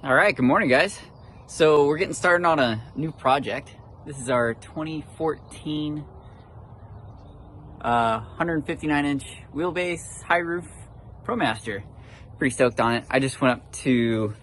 All right, good morning, guys. So we're getting started on a new project. This is our 2014 159-inch wheelbase high roof ProMaster. Pretty stoked on it. I just went up to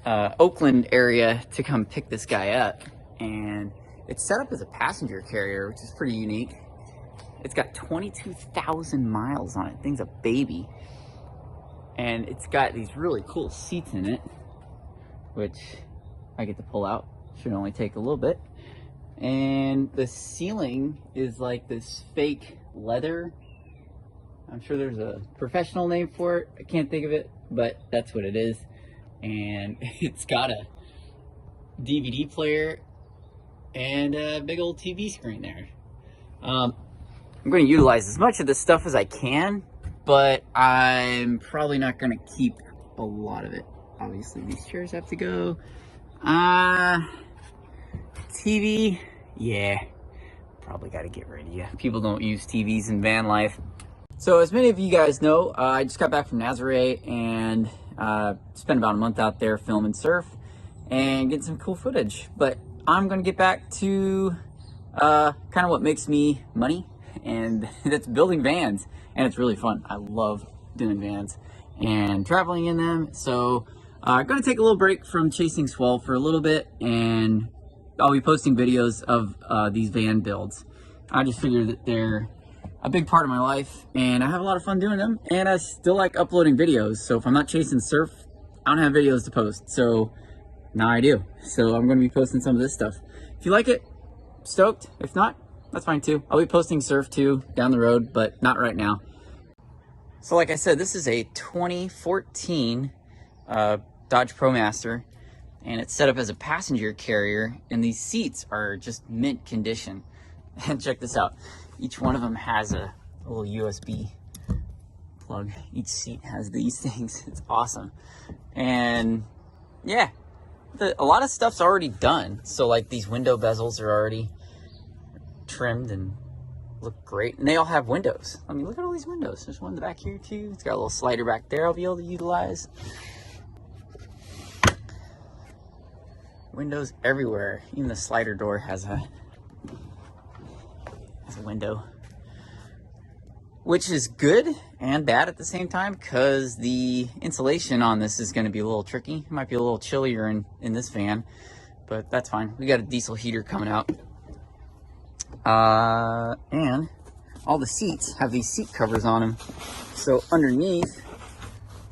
Oakland area to come pick this guy up, and it's set up as a passenger carrier, which is pretty unique. It's got 22,000 miles on it. Thing's a baby, and it's got these really cool seats in it, which I get to pull out. Should only take a little bit. And the ceiling is like this fake leather. I'm sure there's a professional name for it. I can't think of it, but that's what it is. And it's got a DVD player and a big old TV screen there. I'm going to utilize as much of this stuff as I can, but I'm probably not going to keep a lot of it. Obviously, these chairs have to go. TV, yeah, probably got to get rid of you. People don't use TVs in van life. So as many of you guys know, I just got back from Nazaré and spent about a month out there filming surf and getting some cool footage. But I'm going to get back to kind of what makes me money, and that's building vans. And it's really fun. I love doing vans and traveling in them. So I'm going to take a little break from chasing swell for a little bit, and I'll be posting videos of these van builds. I just figured that they're a big part of my life, and I have a lot of fun doing them, and I still like uploading videos. So if I'm not chasing surf, I don't have videos to post. So now I do. So I'm going to be posting some of this stuff. If you like it, stoked. If not, that's fine too. I'll be posting surf too down the road, but not right now. So like I said, this is a 2014 Dodge ProMaster, and it's set up as a passenger carrier, and these seats are just mint condition. And check this out. Each one of them has a little USB plug. Each seat has these things. It's awesome. And yeah, a lot of stuff's already done. So like these window bezels are already trimmed and look great. And they all have windows. I mean, look at all these windows. There's one in the back here too. It's got a little slider back there I'll be able to utilize. Windows everywhere. Even the slider door has a window, which is good and bad at the same time, because the insulation on this is going to be a little tricky. It might be a little chillier in this van, but that's fine. We got a diesel heater coming out, and all the seats have these seat covers on them, so underneath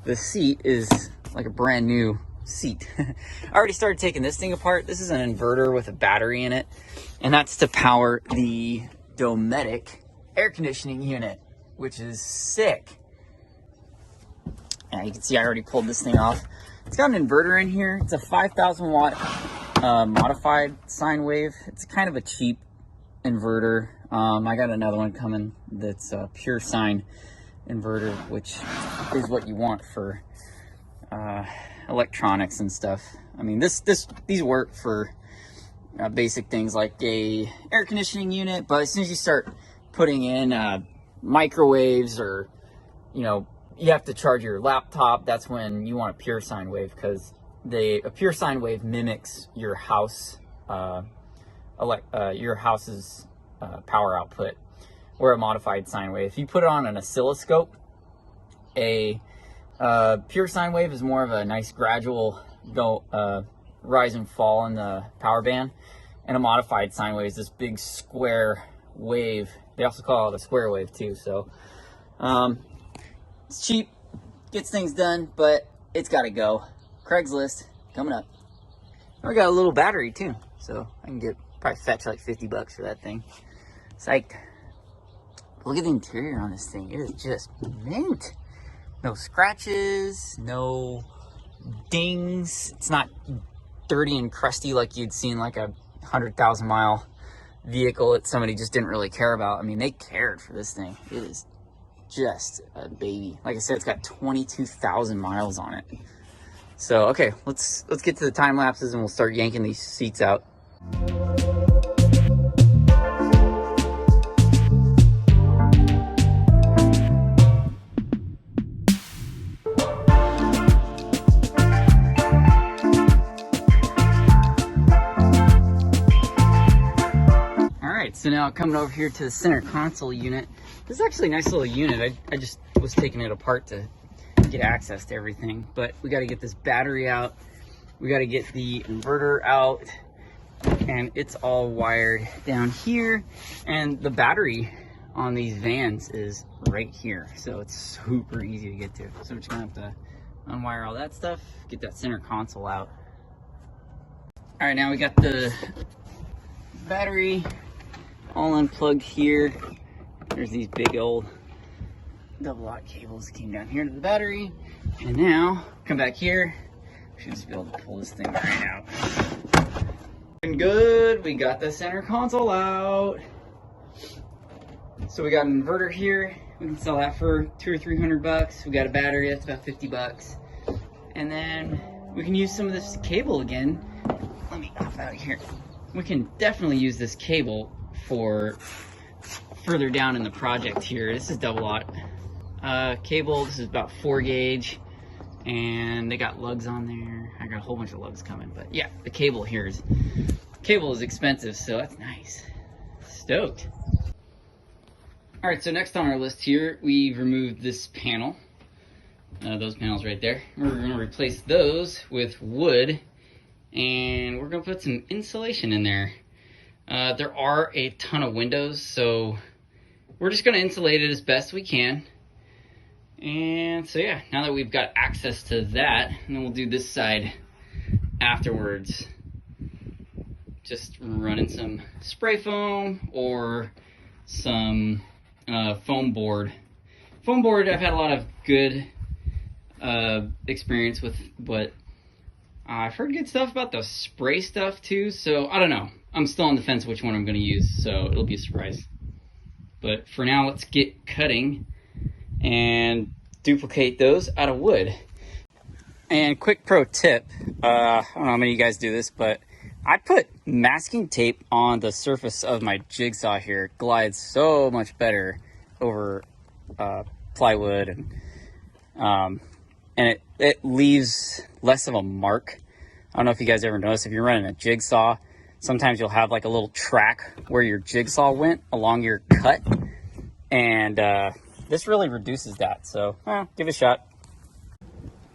the seat is like a brand new seat. I already started taking this thing apart. This is an inverter with a battery in it, and that's to power the Dometic air conditioning unit, which is sick. And you can see I already pulled this thing off. It's got an inverter in here. It's a 5,000 watt modified sine wave. It's kind of a cheap inverter. I got another one coming that's a pure sine inverter, which is what you want for electronics and stuff. I mean, these work for basic things like a air conditioning unit, but as soon as you start putting in microwaves, or you have to charge your laptop, that's when you want a pure sine wave, because a pure sine wave mimics your house your house's power output, or a modified sine wave. If you put it on an oscilloscope, a pure sine wave is more of a nice gradual rise and fall in the power band, and a modified sine wave is this big square wave. They also call it a square wave too. So it's cheap, gets things done, but it's got to go. Craigslist coming up. We got a little battery too, so I can probably fetch like $50 for that thing. Psyched. Look at the interior on this thing. It is just mint. No scratches, no dings. It's not dirty and crusty like you'd seen like a 100,000 mile vehicle that somebody just didn't really care about. I mean, they cared for this thing. It is just a baby. Like I said, it's got 22,000 miles on it. So okay, let's get to the time lapses, and we'll start yanking these seats out. So now coming over here to the center console unit. This is actually a nice little unit. I just was taking it apart to get access to everything. But we got to get this battery out. We got to get the inverter out. And it's all wired down here. And the battery on these vans is right here. So it's super easy to get to. So we're just going to have to unwire all that stuff, get that center console out. All right, now we got the battery all unplugged here. There's these big old double aught cables that came down here to the battery. And now, come back here. We should just be able to pull this thing right out. And good, we got the center console out. So we got an inverter here. We can sell that for $200 or $300. We got a battery, that's about 50 bucks. And then we can use some of this cable again. Let me hop out of here. We can definitely use this cable for further down in the project here. This is double aught cable. This is about 4 gauge. And they got lugs on there. I got a whole bunch of lugs coming. But yeah, the cable here is expensive, so that's nice. Stoked. All right, so next on our list here, we've removed this panel, those panels right there. We're gonna replace those with wood, and we're gonna put some insulation in there. There are a ton of windows, so we're just gonna insulate it as best we can. And so yeah, now that we've got access to that, and then we'll do this side afterwards. Just running some spray foam or some foam board. Foam board I've had a lot of good experience with, but I've heard good stuff about the spray stuff too, so I don't know. I'm still on the fence which one I'm going to use, so it'll be a surprise. But for now, let's get cutting and duplicate those out of wood. And quick pro tip, I don't know how many of you guys do this, but I put masking tape on the surface of my jigsaw here. It glides so much better over plywood, and it leaves less of a mark. I don't know if you guys ever noticed, if you're running a jigsaw, sometimes you'll have like a little track where your jigsaw went along your cut, and this really reduces that, so give it a shot.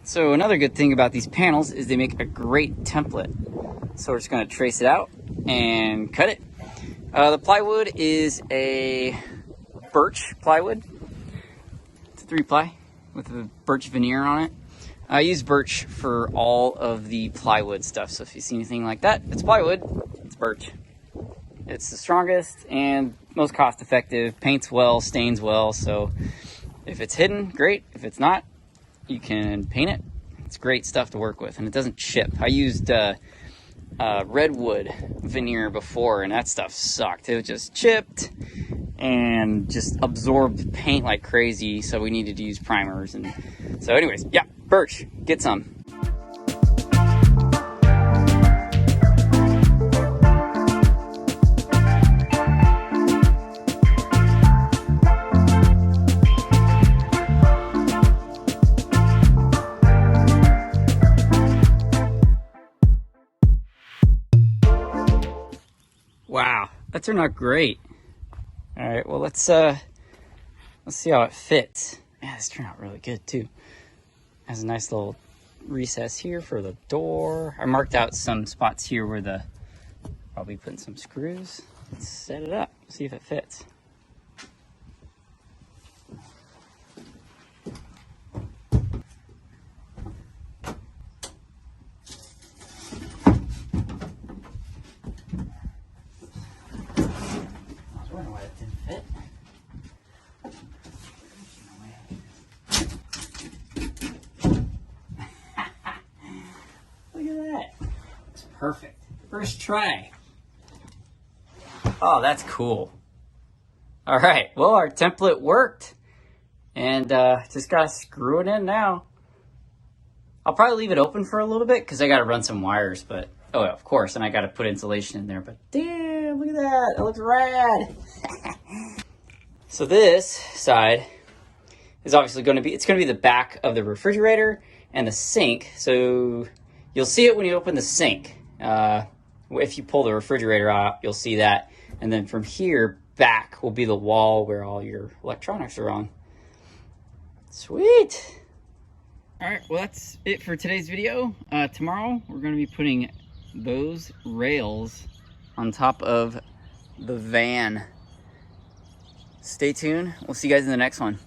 So another good thing about these panels is they make a great template. So we're just going to trace it out and cut it. The plywood is a birch plywood. It's a 3-ply with a birch veneer on it. I use birch for all of the plywood stuff. So if you see anything like that, it's plywood, it's birch. It's the strongest and most cost effective, paints well, stains well. So if it's hidden, great. If it's not, you can paint it. It's great stuff to work with, and it doesn't chip. I used redwood veneer before, and that stuff sucked. It was just chipped and just absorbed paint like crazy, so we needed to use primers. And so anyways, yeah, birch, get some. Wow, that turned out great. All right, well, let's see how it fits. Yeah, this turned out really good too. Has a nice little recess here for the door. I marked out some spots here where probably putting some screws. Let's set it up, see if it fits. Why it didn't fit. Look at that. It's perfect. First try. Oh, that's cool. All right. Well, our template worked. And just got to screw it in now. I'll probably leave it open for a little bit because I got to run some wires. But, oh, of course. And I got to put insulation in there. But damn, look at that. It looks rad. So this side is obviously going to be, it's going to be the back of the refrigerator and the sink. So you'll see it when you open the sink. If you pull the refrigerator out, you'll see that. And then from here back will be the wall where all your electronics are on. Sweet. All right, well, that's it for today's video. Tomorrow, we're going to be putting those rails on top of the van. Stay tuned. We'll see you guys in the next one.